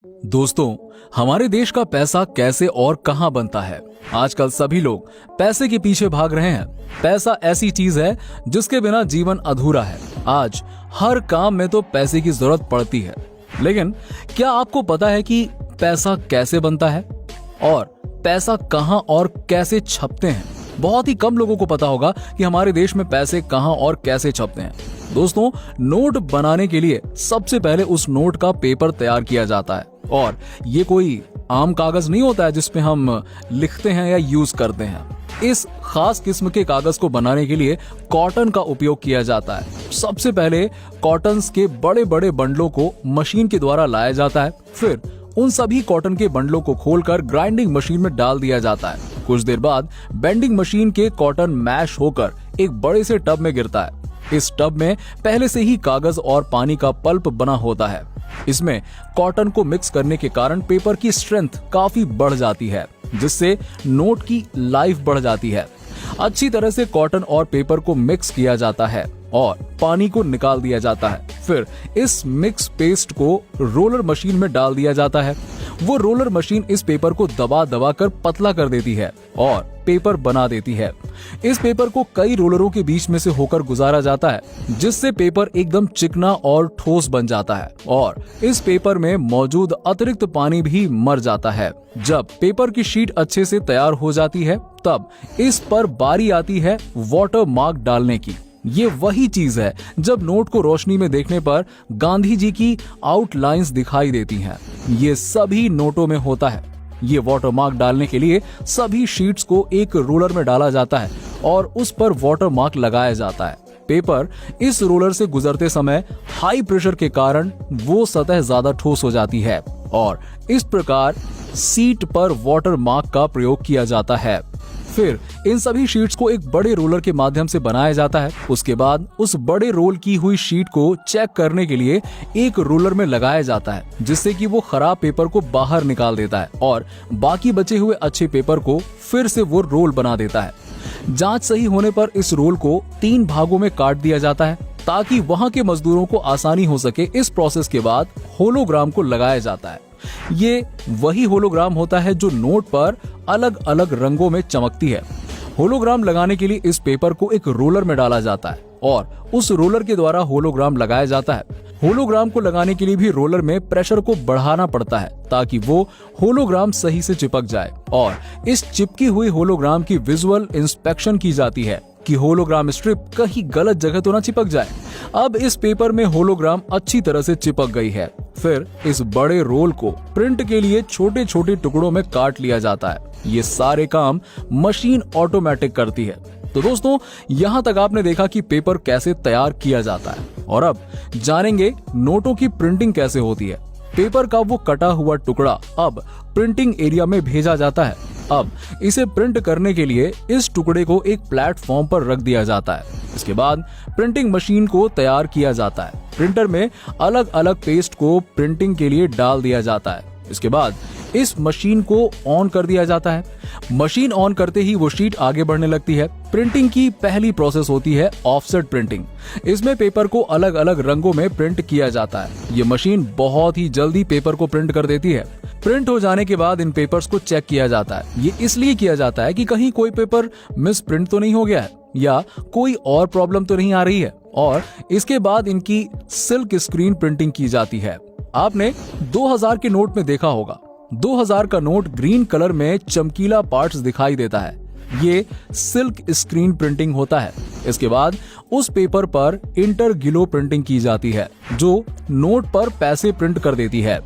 दोस्तों, हमारे देश का पैसा कैसे और कहां बनता है? आजकल सभी लोग पैसे के पीछे भाग रहे हैं। पैसा ऐसी चीज है जिसके बिना जीवन अधूरा है। आज हर काम में तो पैसे की जरूरत पड़ती है, लेकिन क्या आपको पता है कि पैसा कैसे बनता है और पैसा कहां और कैसे छपते हैं? बहुत ही कम लोगों को पता होगा कि हमारे देश में पैसे कहां और कैसे छपते हैं। दोस्तों, नोट बनाने के लिए सबसे पहले उस नोट का पेपर तैयार किया जाता है, और ये कोई आम कागज नहीं होता है जिसपे हम लिखते हैं या यूज करते हैं। इस खास किस्म के कागज को बनाने के लिए कॉटन का उपयोग किया जाता है। सबसे पहले कॉटन के बड़े बड़े बंडलों को मशीन के द्वारा लाया जाता है। फिर उन सभी कॉटन के बंडलों को खोलकर ग्राइंडिंग मशीन में डाल दिया जाता है। कुछ देर बाद बेंडिंग मशीन के कॉटन मैश होकर एक बड़े से टब में गिरता है। इस टब में पहले से ही कागज और पानी का पल्प बना होता है। इसमें कॉटन को मिक्स करने के कारण पेपर की स्ट्रेंथ काफी बढ़ जाती है, जिससे नोट की लाइफ बढ़ जाती है। अच्छी तरह से कॉटन और पेपर को मिक्स किया जाता है और पानी को निकाल दिया जाता है। फिर इस मिक्स पेस्ट को रोलर मशीन में डाल दिया जाता है। वो रोलर मशीन इस पेपर को दबा दबा कर पतला कर देती है और पेपर बना देती है। इस पेपर को कई रोलरों के बीच में से होकर गुजारा जाता है, जिससे पेपर एकदम चिकना और ठोस बन जाता है और इस पेपर में मौजूद अतिरिक्त पानी भी मर जाता है। जब पेपर की शीट अच्छे से तैयार हो जाती है, तब इस पर बारी आती है वाटर मार्क डालने की। ये वही चीज है जब नोट को रोशनी में देखने पर गांधी जी की आउटलाइंस दिखाई देती हैं। ये सभी नोटों में होता है। ये वाटर मार्क डालने के लिए सभी शीट्स को एक रोलर में डाला जाता है और उस पर वाटर मार्क लगाया जाता है। पेपर इस रोलर से गुजरते समय हाई प्रेशर के कारण वो सतह ज्यादा ठोस हो जाती है और इस प्रकार सीट पर वाटर मार्क का प्रयोग किया जाता है। फिर इन सभी शीट्स को एक बड़े रोलर के माध्यम से बनाया जाता है। उसके बाद उस बड़े रोल की हुई शीट को चेक करने के लिए एक रोलर में लगाया जाता है, जिससे कि वो खराब पेपर को बाहर निकाल देता है और बाकी बचे हुए अच्छे पेपर को फिर से वो रोल बना देता है। जांच सही होने पर इस रोल को 3 भागों में काट दिया जाता है, ताकि वहां के मजदूरों को आसानी हो सके। इस प्रोसेस के बाद होलोग्राम को लगाया जाता है। ये वही होलोग्राम होता है जो नोट पर अलग अलग रंगों में चमकती है। होलोग्राम लगाने के लिए इस पेपर को एक रोलर में डाला जाता है और उस रोलर के द्वारा होलोग्राम लगाया जाता है। होलोग्राम को लगाने के लिए भी रोलर में प्रेशर को बढ़ाना पड़ता है, ताकि वो होलोग्राम सही से चिपक जाए और इस चिपकी हुई होलोग्राम की विजुअल इंस्पेक्शन की जाती है कि होलोग्राम स्ट्रिप कहीं गलत जगह तो ना चिपक जाए। अब इस पेपर में होलोग्राम अच्छी तरह से चिपक गई है। फिर इस बड़े रोल को प्रिंट के लिए छोटे छोटे टुकड़ों में काट लिया जाता है। ये सारे काम मशीन ऑटोमेटिक करती है। तो दोस्तों, यहाँ तक आपने देखा कि पेपर कैसे तैयार किया जाता है, और अब जानेंगे नोटों की प्रिंटिंग कैसे होती है। पेपर का वो कटा हुआ टुकड़ा अब प्रिंटिंग एरिया में भेजा जाता है। अब इसे प्रिंट करने के लिए इस टुकड़े को एक प्लेटफॉर्म पर रख दिया जाता है। इसके बाद प्रिंटिंग मशीन को तैयार किया जाता है। प्रिंटर में अलग अलग पेस्ट को प्रिंटिंग के लिए डाल दिया जाता है। इसके बाद इस मशीन को ऑन कर दिया जाता है। मशीन ऑन करते ही वो शीट आगे बढ़ने लगती है। प्रिंटिंग की पहली प्रोसेस होती है ऑफसेट प्रिंटिंग। इसमें पेपर को अलग अलग रंगों में प्रिंट किया जाता है। ये मशीन बहुत ही जल्दी पेपर को प्रिंट कर देती है। प्रिंट हो जाने के बाद इन पेपर्स को चेक किया जाता है। ये इसलिए किया जाता है कि कहीं कोई पेपर मिस प्रिंट तो नहीं हो गया है या कोई और प्रॉब्लम तो नहीं आ रही है, और इसके बाद इनकी सिल्क स्क्रीन प्रिंटिंग की जाती है। आपने 2000 के नोट में देखा होगा, 2000 का नोट ग्रीन कलर में चमकीला पार्ट्स दिखाई देता है। ये सिल्क स्क्रीन प्रिंटिंग होता है। इसके बाद उस पेपर पर इंटर गिलो प्रिंटिंग की जाती है, जो नोट पर पैसे प्रिंट कर देती है।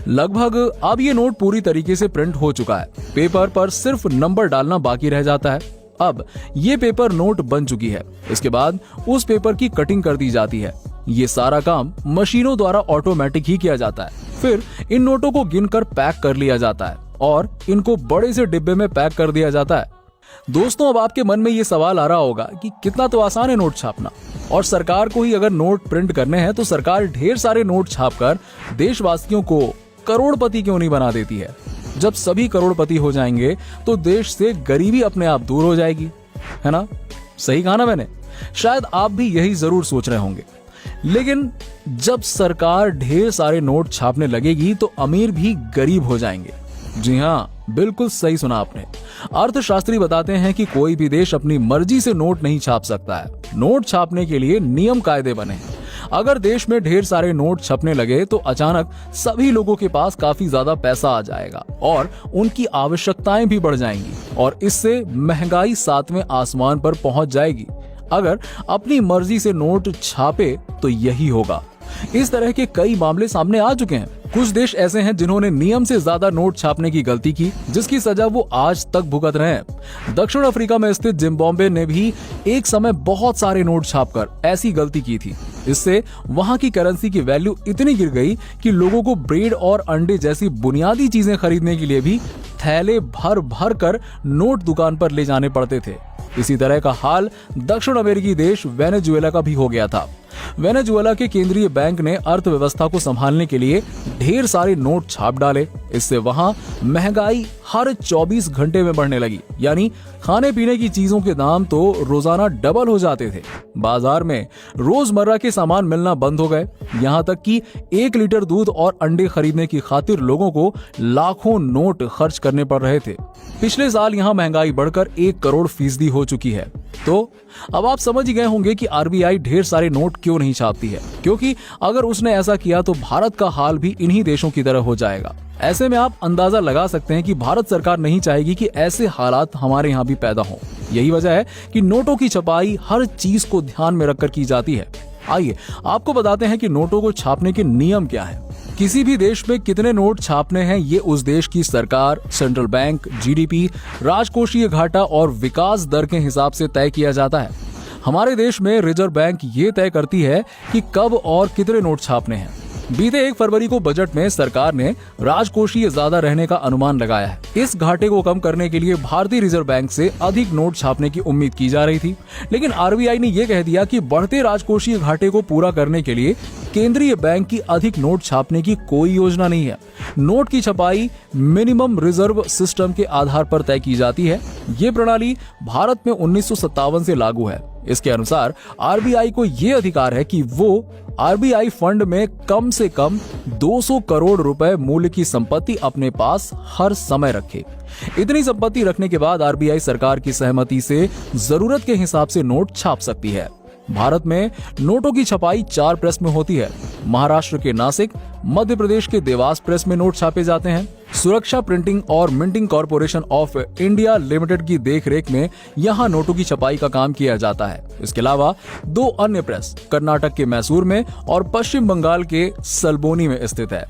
लगभग अब ये नोट पूरी तरीके से प्रिंट हो चुका है। पेपर पर सिर्फ नंबर डालना बाकी रह जाता है। अब ये पेपर नोट बन चुकी है। इसके बाद उस पेपर की कटिंग कर दी जाती है। ये सारा काम मशीनों द्वारा ऑटोमेटिक ही किया जाता है। फिर इन नोटों को गिनकर पैक कर लिया जाता है और इनको बड़े से डिब्बे में पैक कर दिया जाता है। दोस्तों, अब आपके मन में ये सवाल आ रहा होगा कि कितना तो आसान है नोट छापना, और सरकार को ही अगर नोट प्रिंट करने हैं तो सरकार ढेर सारे नोट छापकर देशवासियों को करोड़पति क्यों नहीं बना देती है? जब सभी करोड़पति हो जाएंगे तो देश से गरीबी अपने आप दूर हो जाएगी, है ना? सही कहा ना मैंने? शायद आप भी यही जरूर सोच रहे होंगे। लेकिन जब सरकार ढेर सारे नोट छापने लगेगी तो अमीर भी गरीब हो जाएंगे। जी हाँ, बिल्कुल सही सुना आपने। अर्थशास्त्री बताते हैं कि कोई भी देश अपनी मर्जी से नोट नहीं छाप सकता है। नोट छापने के लिए नियम कायदे बने हैं। अगर देश में ढेर सारे नोट छपने लगे तो अचानक सभी लोगों के पास काफी ज्यादा पैसा आ जाएगा और उनकी आवश्यकताएं भी बढ़ जाएंगी और इससे महंगाई 7वें आसमान पर पहुंच जाएगी। अगर अपनी मर्जी से नोट छापे तो यही होगा। इस तरह के कई मामले सामने आ चुके हैं। कुछ देश ऐसे हैं जिन्होंने नियम से ज्यादा नोट छापने की गलती की, जिसकी सजा वो आज तक भुगत रहे हैं। दक्षिण अफ्रीका में स्थित जिम्बाब्वे ने भी एक समय बहुत सारे नोट छापकर ऐसी गलती की थी। इससे वहां की करेंसी की वैल्यू इतनी गिर गई कि लोगों को ब्रेड और अंडे जैसी बुनियादी चीजें खरीदने के लिए भी थैले भर भर कर नोट दुकान पर ले जाने पड़ते थे। इसी तरह का हाल दक्षिण अमेरिकी देश वेनेजुएला का भी हो गया था। वेनेजुएला के केंद्रीय बैंक ने अर्थव्यवस्था को संभालने के लिए ढेर सारे नोट छाप डाले। इससे वहां महंगाई हर 24 घंटे में बढ़ने लगी, यानी खाने पीने की चीजों के दाम तो रोजाना डबल हो जाते थे। बाजार में रोजमर्रा के सामान मिलना बंद हो गए, यहाँ तक कि 1 लीटर दूध और अंडे खरीदने की खातिर लोगों को लाखों नोट खर्च करने पड़ रहे थे। पिछले साल यहाँ महंगाई बढ़कर 1 करोड़ फीसदी हो चुकी है। तो अब आप समझ ही गए होंगे कि आरबीआई ढेर सारे नोट क्यों नहीं छापती है, क्योंकि अगर उसने ऐसा किया तो भारत का हाल भी इन्हीं देशों की तरह हो जाएगा। ऐसे में आप अंदाजा लगा सकते हैं कि भारत सरकार नहीं चाहेगी कि ऐसे हालात हमारे यहाँ भी पैदा हों। यही वजह है कि नोटों की छपाई हर चीज को ध्यान में रखकर की जाती है। आइए आपको बताते हैं कि नोटों को छापने के नियम क्या हैं। किसी भी देश में कितने नोट छापने हैं ये उस देश की सरकार, सेंट्रल बैंक, जीडीपी, राजकोषीय घाटा और विकास दर के हिसाब से तय किया जाता है। हमारे देश में रिजर्व बैंक ये तय करती है कि कब और कितने नोट छापने हैं। बीते 1 फरवरी को बजट में सरकार ने राजकोषीय ज्यादा रहने का अनुमान लगाया है। इस घाटे को कम करने के लिए भारतीय रिजर्व बैंक से अधिक नोट छापने की उम्मीद की जा रही थी, लेकिन आरबीआई ने यह कह दिया कि बढ़ते राजकोषीय घाटे को पूरा करने के लिए केंद्रीय बैंक की अधिक नोट छापने की कोई योजना नहीं है। नोट की छपाई मिनिमम रिजर्व सिस्टम के आधार पर तय की जाती है। ये प्रणाली भारत में 1957 से लागू है। इसके अनुसार आरबीआई को ये अधिकार है कि वो आरबीआई फंड में कम से कम 200 करोड़ रुपए मूल्य की संपत्ति अपने पास हर समय रखे। इतनी संपत्ति रखने के बाद आरबीआई सरकार की सहमति से जरूरत के हिसाब से नोट छाप सकती है। भारत में नोटों की छपाई 4 प्रेस में होती है। महाराष्ट्र के नासिक, मध्य प्रदेश के देवास प्रेस में नोट छापे जाते हैं। सुरक्षा प्रिंटिंग और minting corporation of India limited की देखरेख में यहाँ नोटों की छपाई का काम किया जाता है। इसके अलावा 2 अन्य प्रेस कर्नाटक के मैसूर में और पश्चिम बंगाल के सलबोनी में स्थित है।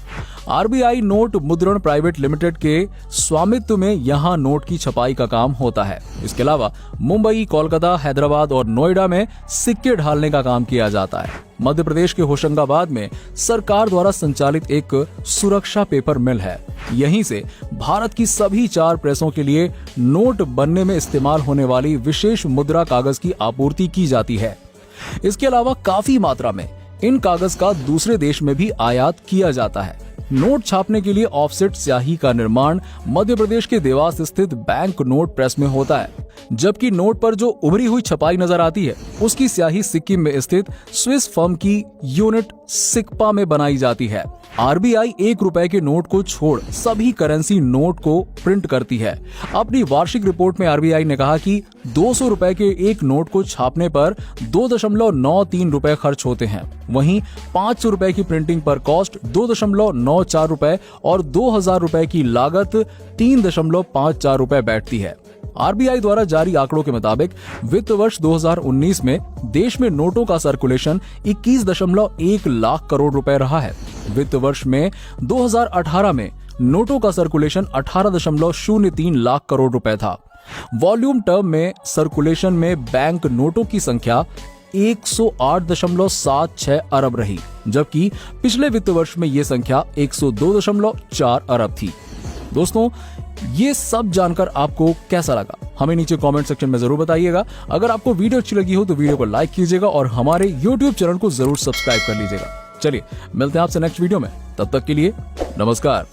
आरबीआई नोट मुद्रण प्राइवेट लिमिटेड के स्वामित्व में यहाँ नोट की छपाई का काम होता है। इसके अलावा मुंबई, कोलकाता, हैदराबाद और नोएडा में सिक्के ढालने का काम किया जाता है। मध्य प्रदेश के होशंगाबाद में सरकार द्वारा संचालित एक सुरक्षा पेपर मिल है। यहीं से भारत की सभी 4 प्रेसों के लिए नोट बनने में इस्तेमाल होने वाली विशेष मुद्रा कागज की आपूर्ति की जाती है। इसके अलावा काफी मात्रा में इन कागज का दूसरे देश में भी आयात किया जाता है। नोट छापने के लिए ऑफसेट स्याही का निर्माण मध्य प्रदेश के देवास स्थित बैंक नोट प्रेस में होता है, जबकि नोट पर जो उभरी हुई छपाई नजर आती है उसकी स्याही सिक्किम में स्थित स्विस फर्म की यूनिट सिक्पा में बनाई जाती है। आरबीआई 1 रुपए के नोट को छोड़ सभी करेंसी नोट को प्रिंट करती है। अपनी वार्षिक रिपोर्ट में आरबीआई ने कहा कि 200 रुपए के एक नोट को छापने पर 2.93 रुपए खर्च होते हैं। वहीं 500 रुपए की प्रिंटिंग पर कॉस्ट 2.94 रुपए और 2000 रुपए की लागत 3.54 रुपए बैठती है। आरबीआई द्वारा जारी आंकड़ों के मुताबिक वित्त वर्ष 2019 में देश में नोटों का सर्कुलेशन 21.1 लाख करोड़ रुपए रहा है। वित्त वर्ष में 2018 में नोटों का सर्कुलेशन 18.03 लाख करोड़ रुपए था। वॉल्यूम टर्म में सर्कुलेशन में बैंक नोटों की संख्या 108.76 अरब रही, जबकि पिछले वित्त वर्ष में यह संख्या 102.4 अरब थी। दोस्तों, ये सब जानकर आपको कैसा लगा हमें नीचे कमेंट सेक्शन में जरूर बताइएगा। अगर आपको वीडियो अच्छी लगी हो तो वीडियो को लाइक कीजिएगा और हमारे YouTube चैनल को जरूर सब्सक्राइब कर लीजिएगा। चलिए मिलते हैं आपसे नेक्स्ट वीडियो में, तब तक के लिए नमस्कार।